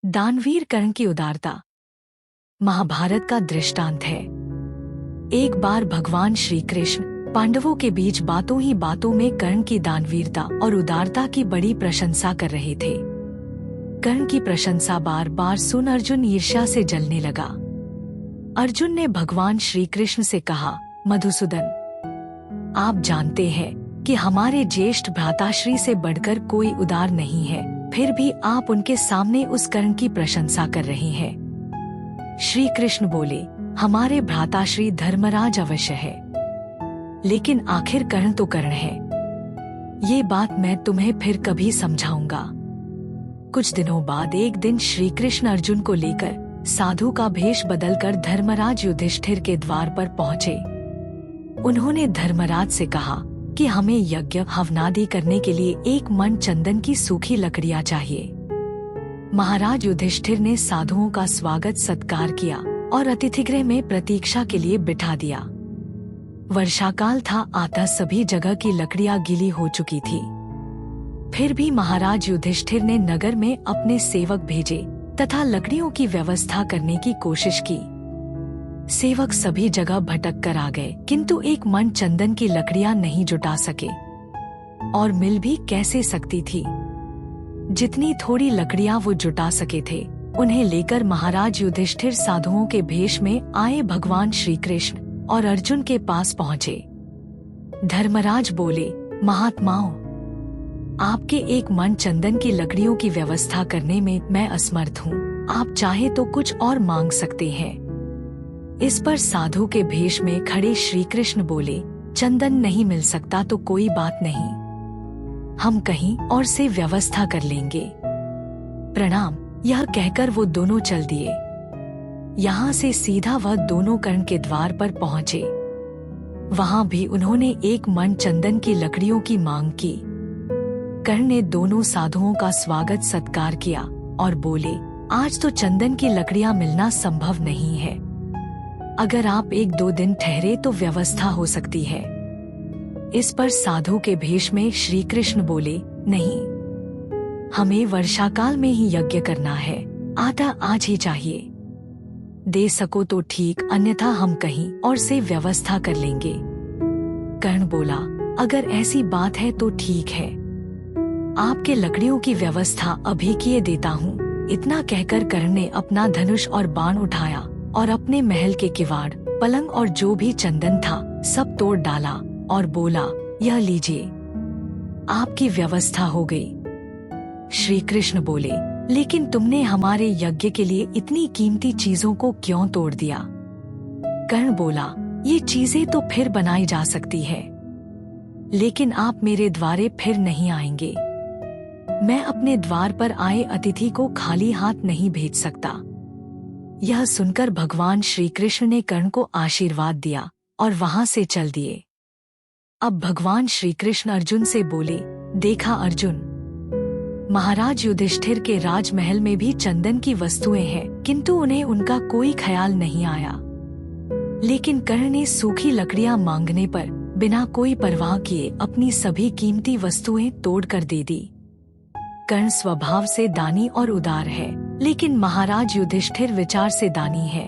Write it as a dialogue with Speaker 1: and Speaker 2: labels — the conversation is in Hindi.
Speaker 1: दानवीर कर्ण की उदारता महाभारत का दृष्टांत है। एक बार भगवान श्री कृष्ण पांडवों के बीच बातों ही बातों में कर्ण की दानवीरता और उदारता की बड़ी प्रशंसा कर रहे थे। कर्ण की प्रशंसा बार बार सुन अर्जुन ईर्ष्या से जलने लगा। अर्जुन ने भगवान श्री कृष्ण से कहा, मधुसूदन, आप जानते हैं कि हमारे ज्येष्ठ भ्राताश्री से बढ़कर कोई उदार नहीं है, फिर भी आप उनके सामने उस कर्ण की प्रशंसा कर रहे हैं। श्री कृष्ण बोले, हमारे भ्राताश्री धर्मराज अवश्य है, लेकिन आखिर कर्ण तो कर्ण है। ये बात मैं तुम्हें फिर कभी समझाऊंगा। कुछ दिनों बाद एक दिन श्री कृष्ण अर्जुन को लेकर साधु का भेष बदलकर धर्मराज युधिष्ठिर के द्वार पर पहुँचे। उन्होंने धर्मराज से कहा कि हमें यज्ञ हवनादि करने के लिए एक मन चंदन की सूखी लकड़ियां चाहिए। महाराज युधिष्ठिर ने साधुओं का स्वागत सत्कार किया और अतिथिगृह में प्रतीक्षा के लिए बिठा दिया। वर्षाकाल था, अतः सभी जगह की लकड़ियां गीली हो चुकी थी। फिर भी महाराज युधिष्ठिर ने नगर में अपने सेवक भेजे तथा लकड़ियों की व्यवस्था करने की कोशिश की। सेवक सभी जगह भटक कर आ गए, किंतु एक मन चंदन की लकड़ियां नहीं जुटा सके, और मिल भी कैसे सकती थी। जितनी थोड़ी लकड़ियां वो जुटा सके थे, उन्हें लेकर महाराज युधिष्ठिर साधुओं के भेष में आए भगवान श्री कृष्ण और अर्जुन के पास पहुँचे। धर्मराज बोले, महात्माओं, आपके एक मन चंदन की लकड़ियों की व्यवस्था करने में मैं असमर्थ हूँ। आप चाहे तो कुछ और मांग सकते हैं। इस पर साधु के भेष में खड़े श्री कृष्ण बोले, चंदन नहीं मिल सकता तो कोई बात नहीं, हम कहीं और से व्यवस्था कर लेंगे। प्रणाम। यह कहकर वो दोनों चल दिए। यहाँ से सीधा वह दोनों कर्ण के द्वार पर पहुँचे। वहाँ भी उन्होंने एक मन चंदन की लकड़ियों की मांग की। कर्ण ने दोनों साधुओं का स्वागत सत्कार किया और बोले, आज तो चंदन की लकड़ियां मिलना संभव नहीं है। अगर आप एक दो दिन ठहरे तो व्यवस्था हो सकती है। इस पर साधु के भेष में श्री कृष्ण बोले, नहीं, हमें वर्षाकाल में ही यज्ञ करना है, अतः आज ही चाहिए। दे सको तो ठीक, अन्यथा हम कहीं और से व्यवस्था कर लेंगे। कर्ण बोला, अगर ऐसी बात है तो ठीक है, आपके लकड़ियों की व्यवस्था अभी किए देता हूँ। इतना कहकर कर्ण ने अपना धनुष और बाण उठाया और अपने महल के किवाड़, पलंग और जो भी चंदन था सब तोड़ डाला और बोला, यह लीजिए, आपकी व्यवस्था हो गई। श्री कृष्ण बोले, लेकिन तुमने हमारे यज्ञ के लिए इतनी कीमती चीजों को क्यों तोड़ दिया? कर्ण बोला, ये चीजें तो फिर बनाई जा सकती है, लेकिन आप मेरे द्वारे फिर नहीं आएंगे। मैं अपने द्वार पर आए अतिथि को खाली हाथ नहीं भेज सकता। यह सुनकर भगवान श्री कृष्ण ने कर्ण को आशीर्वाद दिया और वहां से चल दिए। अब भगवान श्री कृष्ण अर्जुन से बोले, देखा अर्जुन, महाराज युधिष्ठिर के राजमहल में भी चंदन की वस्तुएं हैं, किंतु उन्हें उनका कोई ख्याल नहीं आया। लेकिन कर्ण ने सूखी लकड़ियां मांगने पर बिना कोई परवाह किए अपनी सभी कीमती वस्तुएं तोड़कर दे दी। कर्ण स्वभाव से दानी और उदार है, लेकिन महाराज युधिष्ठिर विचार से दानी है।